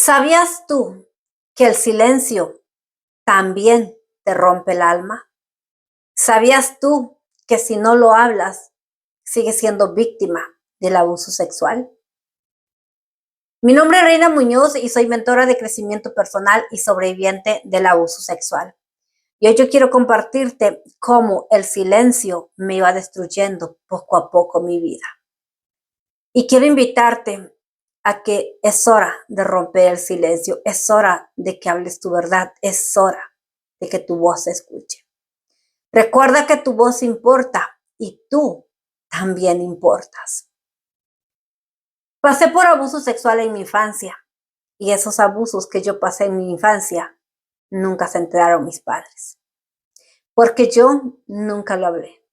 ¿Sabías tú que el silencio también te rompe el alma? ¿Sabías tú que si no lo hablas, sigues siendo víctima del abuso sexual? Mi nombre es Reina Muñoz y soy mentora de crecimiento personal y sobreviviente del abuso sexual. Y hoy yo quiero compartirte cómo el silencio me iba destruyendo poco a poco mi vida. Y quiero invitarte a que es hora de romper el silencio, es hora de que hables tu verdad, es hora de que tu voz se escuche. Recuerda que tu voz importa y tú también importas. Pasé por abuso sexual en mi infancia y esos abusos que yo pasé en mi infancia nunca se enteraron mis padres, porque yo nunca lo hablé.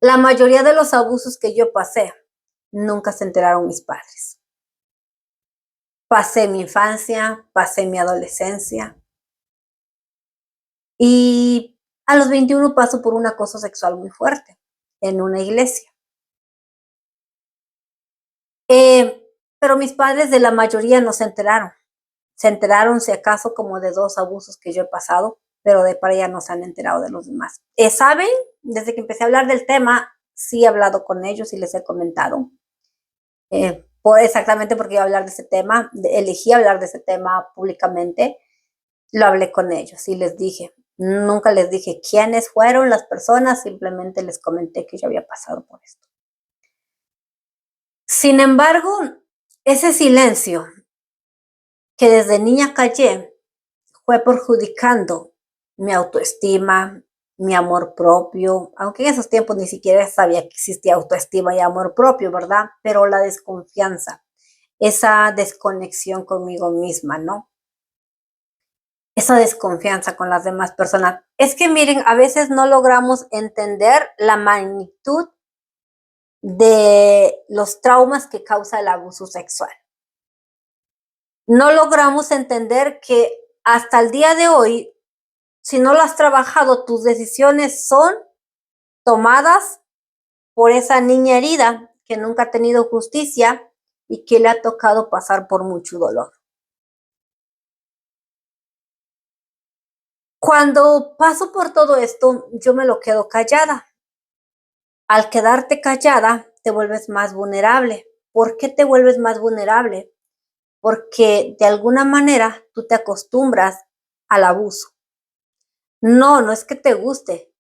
La mayoría de los abusos que yo pasé nunca se enteraron mis padres. Pasé mi infancia, pasé mi adolescencia y a los 21 paso por un acoso sexual muy fuerte en una iglesia. Pero mis padres de la mayoría no se enteraron. Se enteraron si acaso como de 2 abusos que yo he pasado, pero de para allá no se han enterado de los demás. ¿Saben? Desde que empecé a hablar del tema, sí he hablado con ellos y les he comentado. Exactamente porque iba a hablar de ese tema, elegí hablar de ese tema públicamente, lo hablé con ellos y les dije, nunca les dije quiénes fueron las personas, simplemente les comenté que yo había pasado por esto. Sin embargo, ese silencio que desde niña callé fue perjudicando mi autoestima, mi amor propio, aunque en esos tiempos ni siquiera sabía que existía autoestima y amor propio, ¿verdad? Pero la desconfianza, esa desconexión conmigo misma, ¿no? Esa desconfianza con las demás personas. Es que miren, a veces no logramos entender la magnitud de los traumas que causa el abuso sexual. No logramos entender que hasta el día de hoy, si no lo has trabajado, tus decisiones son tomadas por esa niña herida que nunca ha tenido justicia y que le ha tocado pasar por mucho dolor. Cuando paso por todo esto, yo me lo quedo callada. Al quedarte callada, te vuelves más vulnerable. ¿Por qué te vuelves más vulnerable? Porque de alguna manera tú te acostumbras al abuso. No es que te guste,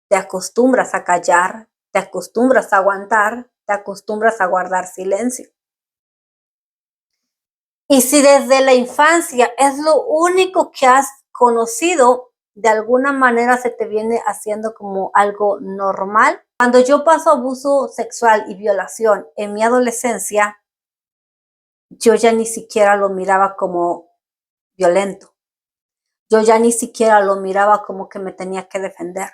te acostumbras a callar, te acostumbras a aguantar, te acostumbras a guardar silencio. Y si desde la infancia es lo único que has conocido, de alguna manera se te viene haciendo como algo normal. Cuando yo paso abuso sexual y violación en mi adolescencia, yo ya ni siquiera lo miraba como violento. Yo ya ni siquiera lo miraba como que me tenía que defender.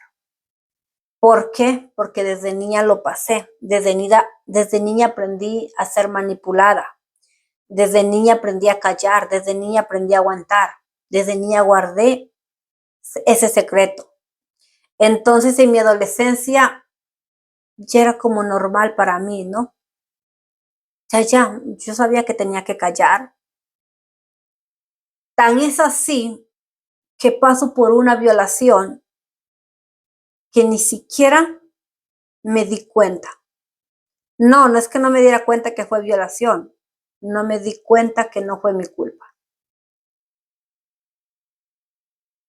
¿Por qué? Porque desde niña lo pasé. Desde niña aprendí a ser manipulada. Desde niña aprendí a callar. Desde niña aprendí a aguantar. Desde niña guardé ese secreto. Entonces en mi adolescencia ya era como normal para mí, ¿no? Yo sabía que tenía que callar. Tan es así que paso por una violación que ni siquiera me di cuenta. No es que no me diera cuenta que fue violación. No me di cuenta que no fue mi culpa.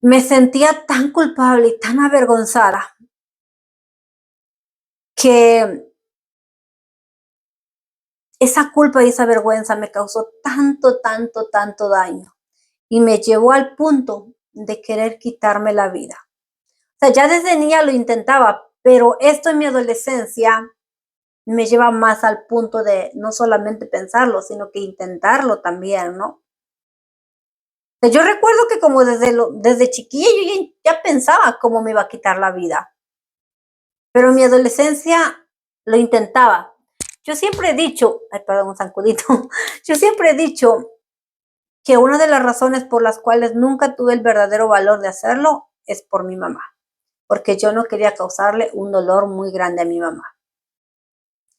Me sentía tan culpable y tan avergonzada que esa culpa y esa vergüenza me causó tanto daño y me llevó al punto de querer quitarme la vida. O sea, ya desde niña lo intentaba, pero esto en mi adolescencia me lleva más al punto de no solamente pensarlo, sino que intentarlo también, ¿no? O sea, yo recuerdo que como desde chiquilla yo ya pensaba cómo me iba a quitar la vida, pero en mi adolescencia lo intentaba. Yo siempre he dicho, ay, perdón, un zancudito, yo siempre he dicho que una de las razones por las cuales nunca tuve el verdadero valor de hacerlo es por mi mamá, porque yo no quería causarle un dolor muy grande a mi mamá.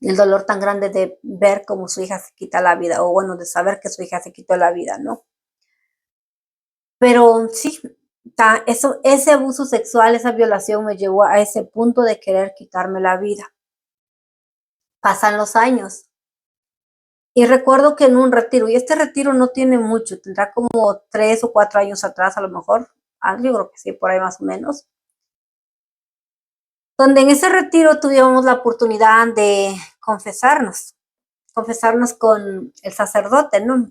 el dolor tan grande de ver cómo su hija se quita la vida, o bueno, de saber que su hija se quitó la vida, ¿no? Pero sí, ese abuso sexual, esa violación me llevó a ese punto de querer quitarme la vida. Pasan los años y recuerdo que en un retiro, y este retiro no tiene mucho, tendrá como 3 o 4 años atrás a lo mejor, yo creo que sí, por ahí más o menos, donde en ese retiro tuvimos la oportunidad de confesarnos con el sacerdote, ¿no?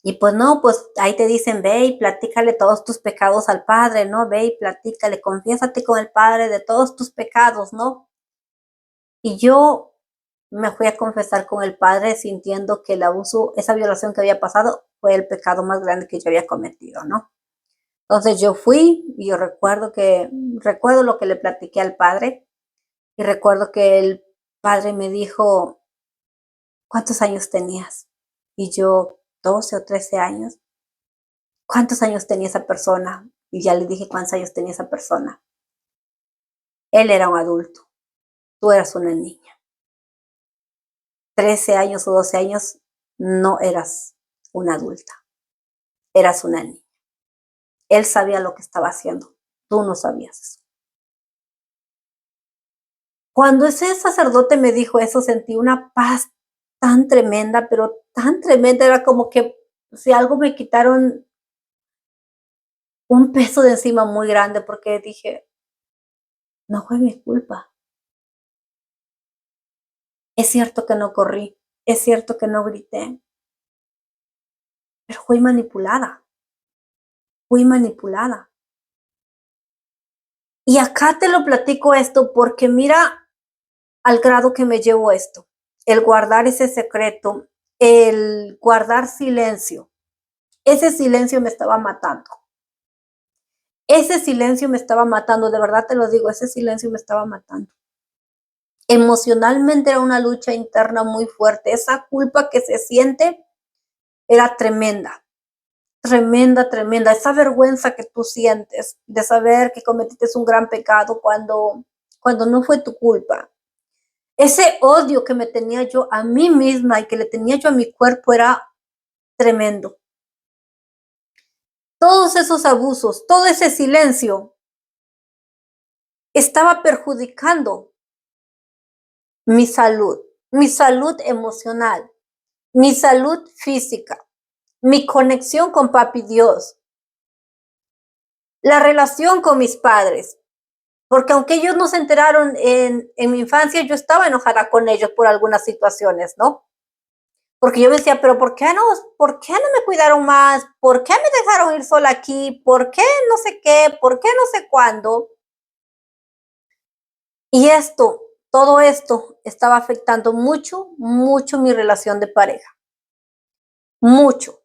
Y pues no, pues ahí te dicen, ve y platícale todos tus pecados al Padre, ¿no? Ve y platícale, confiésate con el Padre de todos tus pecados, ¿no? Y yo me fui a confesar con el Padre sintiendo que el abuso, esa violación que había pasado, fue el pecado más grande que yo había cometido, ¿no? Entonces yo fui y yo recuerdo lo que le platiqué al Padre y recuerdo que el Padre me dijo, ¿cuántos años tenías? Y yo, 12 o 13 años. ¿Cuántos años tenía esa persona? Y ya le dije cuántos años tenía esa persona. Él era un adulto, tú eras una niña. 13 años o 12 años no eras una adulta, eras una niña. Él sabía lo que estaba haciendo, tú no sabías eso. Cuando ese sacerdote me dijo eso, sentí una paz tan tremenda, pero tan tremenda, era como que si algo me quitaron un peso de encima muy grande, porque dije, no fue mi culpa. Es cierto que no corrí, es cierto que no grité, pero fui manipulada, fui manipulada. Y acá te lo platico esto porque mira al grado que me llevó esto, el guardar ese secreto, el guardar silencio. Ese silencio me estaba matando. Ese silencio me estaba matando, de verdad te lo digo, ese silencio me estaba matando. Emocionalmente era una lucha interna muy fuerte. Esa culpa que se siente era tremenda, tremenda, tremenda. Esa vergüenza que tú sientes de saber que cometiste un gran pecado cuando no fue tu culpa. Ese odio que me tenía yo a mí misma y que le tenía yo a mi cuerpo era tremendo. Todos esos abusos, todo ese silencio estaba perjudicando mi salud emocional, mi salud física, mi conexión con Papi Dios, la relación con mis padres. Porque aunque ellos no se enteraron en mi infancia, yo estaba enojada con ellos por algunas situaciones, ¿no? Porque yo me decía, pero por qué no me cuidaron más? ¿Por qué me dejaron ir sola aquí? ¿Por qué no sé qué? ¿Por qué no sé cuándo? Y todo esto estaba afectando mucho, mucho mi relación de pareja. Mucho.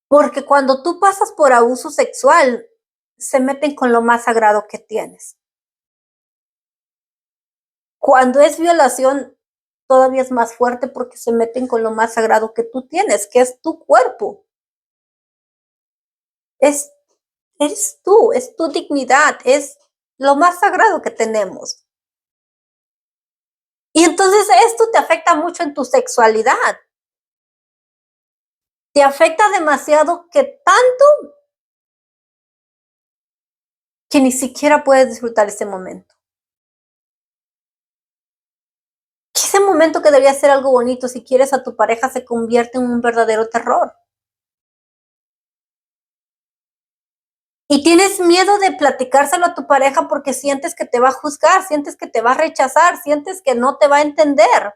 Porque cuando tú pasas por abuso sexual, se meten con lo más sagrado que tienes. Cuando es violación, todavía es más fuerte porque se meten con lo más sagrado que tú tienes, que es tu cuerpo. Es, eres tú, es tu dignidad, es lo más sagrado que tenemos. Y entonces esto te afecta mucho en tu sexualidad. Te afecta demasiado que tanto que ni siquiera puedes disfrutar ese momento. Que ese momento que debería ser algo bonito, si quieres a tu pareja, se convierte en un verdadero terror. Y tienes miedo de platicárselo a tu pareja porque sientes que te va a juzgar, sientes que te va a rechazar, sientes que no te va a entender.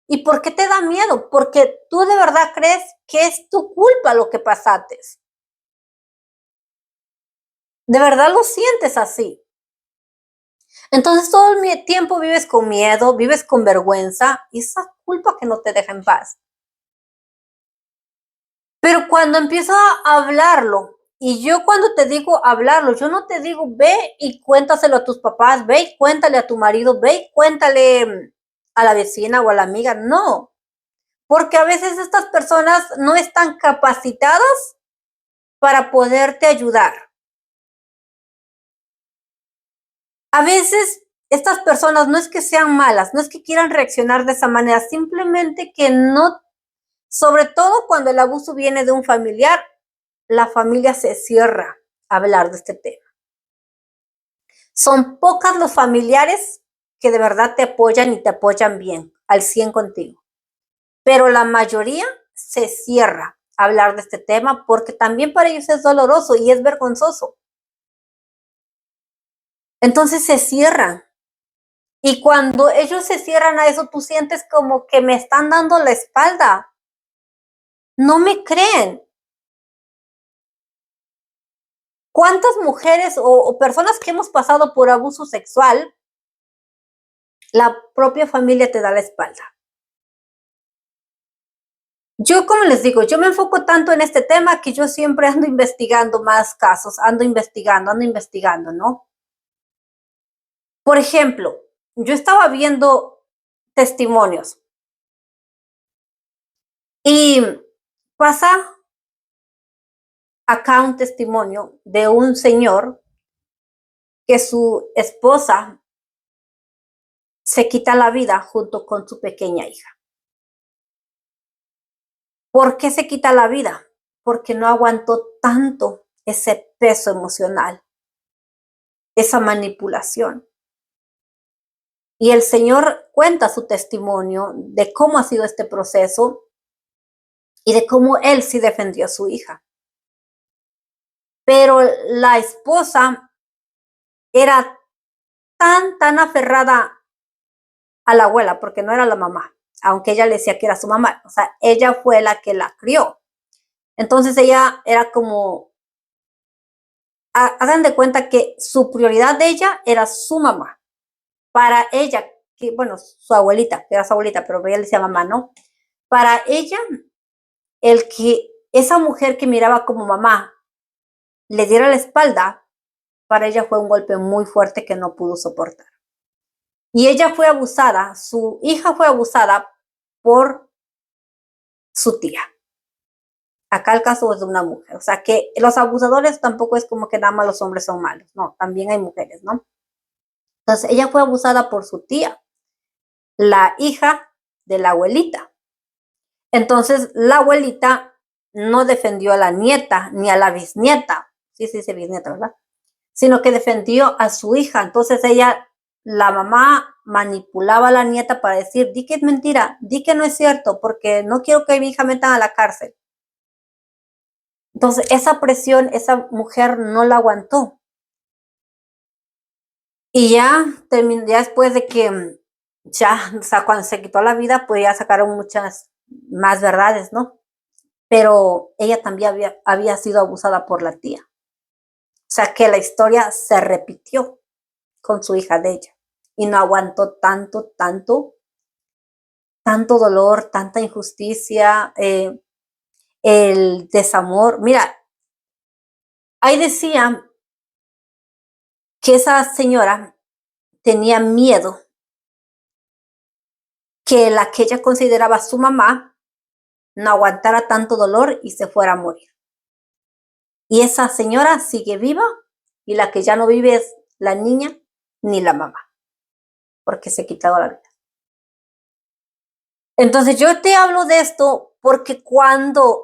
¿Y por qué te da miedo? Porque tú de verdad crees que es tu culpa lo que pasaste. De verdad lo sientes así. Entonces todo el tiempo vives con miedo, vives con vergüenza y esa culpa que no te deja en paz. Pero cuando empiezo a hablarlo, y yo cuando te digo hablarlo, yo no te digo ve y cuéntaselo a tus papás, ve y cuéntale a tu marido, ve y cuéntale a la vecina o a la amiga, no, porque a veces estas personas no están capacitadas para poderte ayudar. A veces estas personas no es que sean malas, no es que quieran reaccionar de esa manera, simplemente que no, sobre todo cuando el abuso viene de un familiar, la familia se cierra a hablar de este tema. Son pocas los familiares que de verdad te apoyan y te apoyan bien, al 100 contigo. Pero la mayoría se cierra a hablar de este tema porque también para ellos es doloroso y es vergonzoso. Entonces se cierran. Y cuando ellos se cierran a eso, tú sientes como que me están dando la espalda. No me creen. ¿Cuántas mujeres o personas que hemos pasado por abuso sexual, la propia familia te da la espalda? Yo, como les digo, yo me enfoco tanto en este tema que yo siempre ando investigando más casos, ando investigando, ¿no? Por ejemplo, yo estaba viendo testimonios y pasa acá un testimonio de un señor que su esposa se quita la vida junto con su pequeña hija. ¿Por qué se quita la vida? Porque no aguantó tanto ese peso emocional, esa manipulación. Y el Señor cuenta su testimonio de cómo ha sido este proceso y de cómo él sí defendió a su hija. Pero la esposa era tan aferrada a la abuela, porque no era la mamá, aunque ella le decía que era su mamá. O sea, ella fue la que la crió. Entonces ella era como, hagan de cuenta que su prioridad de ella era su mamá. Para ella, que bueno, su abuelita, que era su abuelita, pero ella le decía mamá, ¿no? Para ella, el que esa mujer que miraba como mamá le diera la espalda, para ella fue un golpe muy fuerte que no pudo soportar. Y ella fue abusada, su hija fue abusada por su tía. Acá el caso es de una mujer, o sea que los abusadores tampoco es como que nada más los hombres son malos, no, también hay mujeres, ¿no? Entonces ella fue abusada por su tía, la hija de la abuelita. Entonces la abuelita no defendió a la nieta ni a la bisnieta, sí, bisnieta, ¿verdad? Sino que defendió a su hija. Entonces ella, la mamá manipulaba a la nieta para decir, di que es mentira, di que no es cierto, porque no quiero que mi hija metan a la cárcel. Entonces esa presión, esa mujer no la aguantó. Y ya, ya después de que ya, o sea, cuando se quitó la vida, pues ya sacaron muchas más verdades, ¿no? Pero ella también había sido abusada por la tía. O sea que la historia se repitió con su hija de ella y no aguantó tanto dolor, tanta injusticia, el desamor. Mira, ahí decía que esa señora tenía miedo que la que ella consideraba su mamá no aguantara tanto dolor y se fuera a morir. Y esa señora sigue viva y la que ya no vive es la niña ni la mamá, porque se quitó la vida. Entonces yo te hablo de esto porque cuando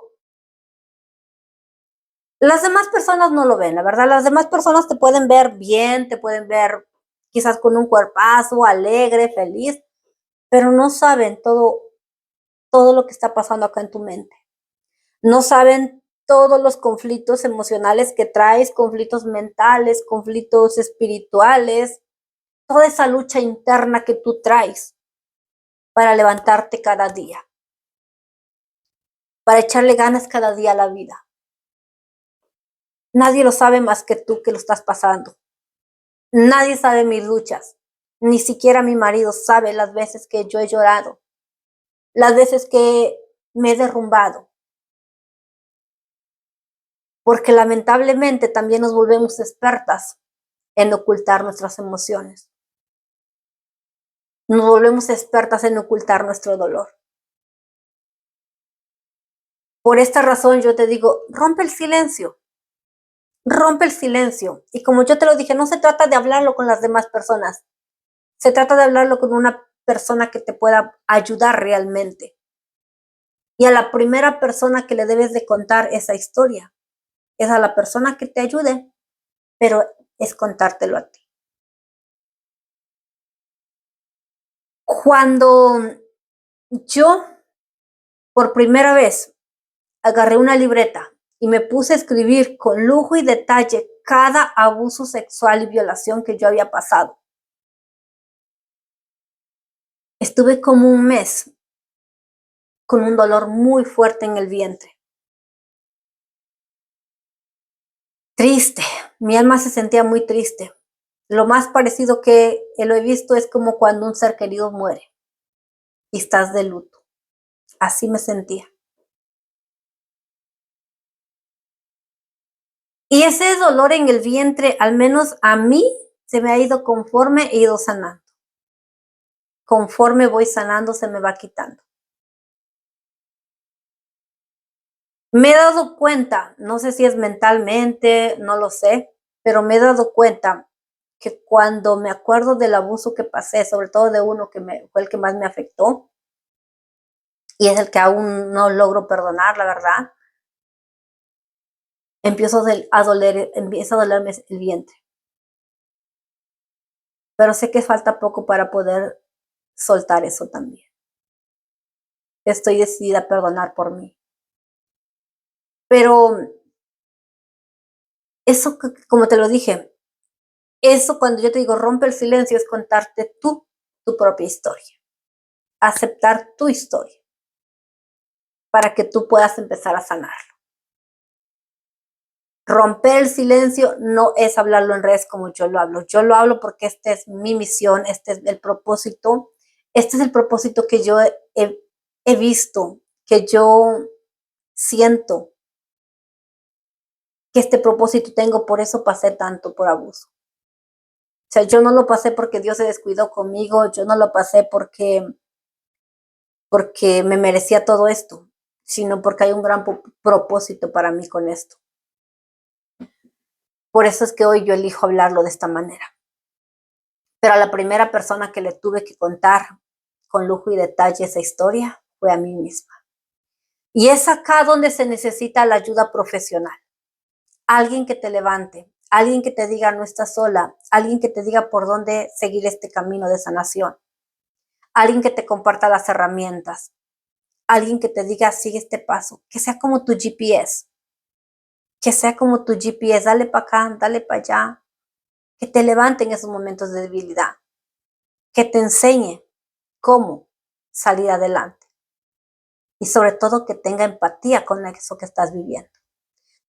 las demás personas no lo ven, la verdad, las demás personas te pueden ver bien, te pueden ver quizás con un cuerpazo, alegre, feliz, pero no saben todo lo que está pasando acá en tu mente. No saben todos los conflictos emocionales que traes, conflictos mentales, conflictos espirituales, toda esa lucha interna que tú traes para levantarte cada día, para echarle ganas cada día a la vida. Nadie lo sabe más que tú que lo estás pasando. Nadie sabe mis luchas. Ni siquiera mi marido sabe las veces que yo he llorado, las veces que me he derrumbado. Porque lamentablemente también nos volvemos expertas en ocultar nuestras emociones. Nos volvemos expertas en ocultar nuestro dolor. Por esta razón yo te digo, rompe el silencio. Rompe el silencio. Y como yo te lo dije, no se trata de hablarlo con las demás personas. Se trata de hablarlo con una persona que te pueda ayudar realmente. Y a la primera persona que le debes de contar esa historia es a la persona que te ayude, pero es contártelo a ti. Cuando yo por primera vez agarré una libreta y me puse a escribir con lujo y detalle cada abuso sexual y violación que yo había pasado, estuve como un mes con un dolor muy fuerte en el vientre. Triste, mi alma se sentía muy triste. Lo más parecido que lo he visto es como cuando un ser querido muere y estás de luto. Así me sentía. Y ese dolor en el vientre, al menos a mí, se me ha ido conforme he ido sanando. Conforme voy sanando, se me va quitando. Me he dado cuenta, no sé si es mentalmente, no lo sé, pero me he dado cuenta que cuando me acuerdo del abuso que pasé, sobre todo de uno que fue el que más me afectó, y es el que aún no logro perdonar, la verdad, empieza a dolerme el vientre. Pero sé que falta poco para poder soltar eso también. Estoy decidida a perdonar por mí. Pero eso, como te lo dije, eso cuando yo te digo rompe el silencio es contarte tú tu propia historia, aceptar tu historia para que tú puedas empezar a sanarlo. Romper el silencio no es hablarlo en redes como yo lo hablo porque esta es mi misión, este es el propósito, este es el propósito que yo he visto, que yo siento que este propósito tengo, por eso pasé tanto por abuso. O sea, yo no lo pasé porque Dios se descuidó conmigo, yo no lo pasé porque me merecía todo esto, sino porque hay un gran propósito para mí con esto. Por eso es que hoy yo elijo hablarlo de esta manera. Pero a la primera persona que le tuve que contar con lujo y detalle esa historia fue a mí misma. Y es acá donde se necesita la ayuda profesional. Alguien que te levante, alguien que te diga no estás sola, alguien que te diga por dónde seguir este camino de sanación, alguien que te comparta las herramientas, alguien que te diga sigue este paso, que sea como tu GPS, que sea como tu GPS, dale para acá, dale para allá, que te levante en esos momentos de debilidad, que te enseñe cómo salir adelante y sobre todo que tenga empatía con eso que estás viviendo,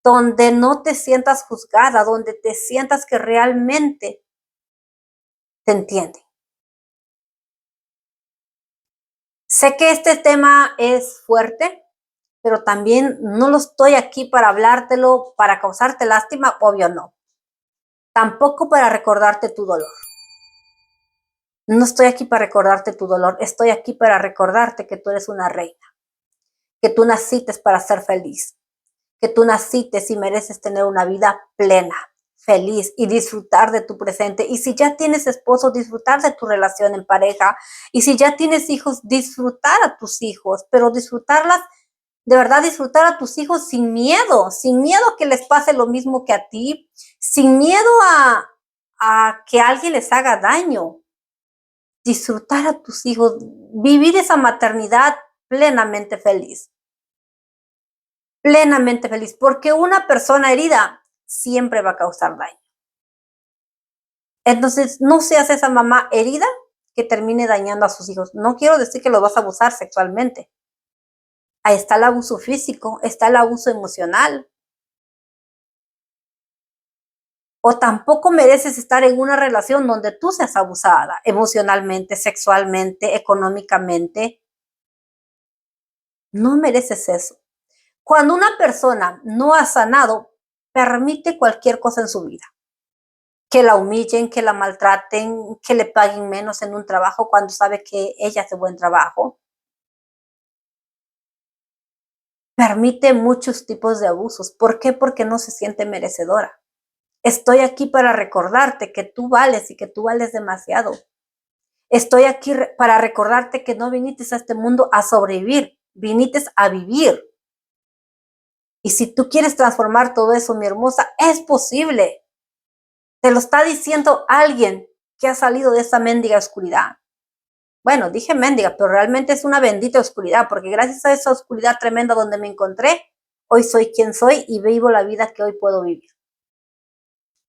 donde no te sientas juzgada, donde te sientas que realmente te entiende. Sé que este tema es fuerte, pero también no lo estoy aquí para hablártelo, para causarte lástima, obvio no. Tampoco para recordarte tu dolor. No estoy aquí para recordarte tu dolor, estoy aquí para recordarte que tú eres una reina, que tú naciste para ser feliz, que tú naciste y mereces tener una vida plena, feliz y disfrutar de tu presente. Y si ya tienes esposo, disfrutar de tu relación en pareja. Y si ya tienes hijos, disfrutar a tus hijos, pero disfrutarlas, de verdad disfrutar a tus hijos sin miedo a que les pase lo mismo que a ti, sin miedo a que alguien les haga daño. Disfrutar a tus hijos, vivir esa maternidad plenamente feliz. Plenamente feliz, porque una persona herida siempre va a causar daño. Entonces, no seas esa mamá herida que termine dañando a sus hijos. No quiero decir que los vas a abusar sexualmente. Ahí está el abuso físico, está el abuso emocional. O tampoco mereces estar en una relación donde tú seas abusada emocionalmente, sexualmente, económicamente. No mereces eso. Cuando una persona no ha sanado, permite cualquier cosa en su vida. Que la humillen, que la maltraten, que le paguen menos en un trabajo cuando sabe que ella hace buen trabajo. Permite muchos tipos de abusos. ¿Por qué? Porque no se siente merecedora. Estoy aquí para recordarte que tú vales y que tú vales demasiado. Estoy aquí para recordarte que no viniste a este mundo a sobrevivir, viniste a vivir. Y si tú quieres transformar todo eso, mi hermosa, es posible. Te lo está diciendo alguien que ha salido de esa mendiga oscuridad. Bueno, dije mendiga, pero realmente es una bendita oscuridad, porque gracias a esa oscuridad tremenda donde me encontré, hoy soy quien soy y vivo la vida que hoy puedo vivir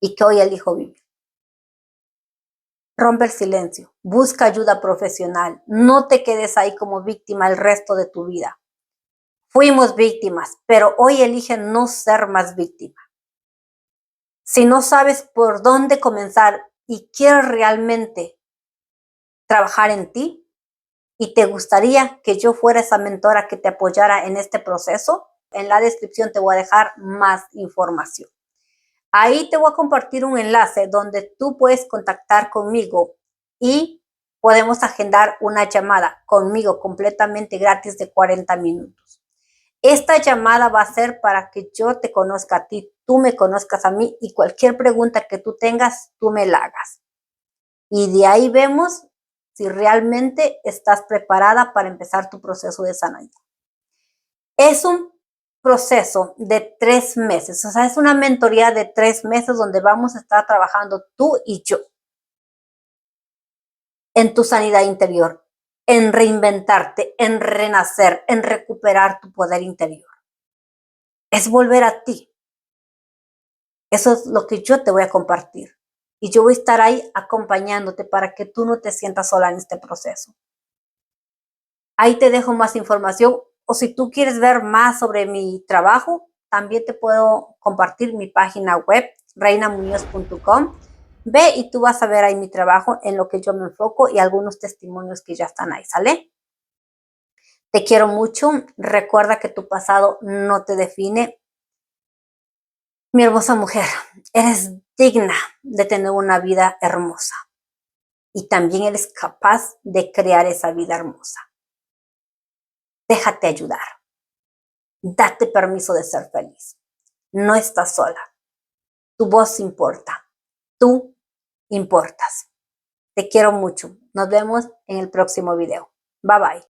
y que hoy elijo vivir. Rompe el silencio, busca ayuda profesional, no te quedes ahí como víctima el resto de tu vida. Fuimos víctimas, pero hoy eligen no ser más víctima. Si no sabes por dónde comenzar y quieres realmente trabajar en ti y te gustaría que yo fuera esa mentora que te apoyara en este proceso, en la descripción te voy a dejar más información. Ahí te voy a compartir un enlace donde tú puedes contactar conmigo y podemos agendar una llamada conmigo completamente gratis de 40 minutos. Esta llamada va a ser para que yo te conozca a ti, tú me conozcas a mí y cualquier pregunta que tú tengas, tú me la hagas. Y de ahí vemos si realmente estás preparada para empezar tu proceso de sanación. Es un proceso de 3 meses, o sea, es una mentoría de 3 meses donde vamos a estar trabajando tú y yo en tu sanidad interior, en reinventarte, en renacer, en recuperar tu poder interior. Es volver a ti. Eso es lo que yo te voy a compartir. Y yo voy a estar ahí acompañándote para que tú no te sientas sola en este proceso. Ahí te dejo más información. O si tú quieres ver más sobre mi trabajo, también te puedo compartir mi página web, reinamuñoz.com. Ve y tú vas a ver ahí mi trabajo, en lo que yo me enfoco y algunos testimonios que ya están ahí, ¿sale? Te quiero mucho. Recuerda que tu pasado no te define. Mi hermosa mujer, eres digna de tener una vida hermosa y también eres capaz de crear esa vida hermosa. Déjate ayudar. Date permiso de ser feliz. No estás sola. Tu voz importa. Tú importas. Te quiero mucho. Nos vemos en el próximo video. Bye bye.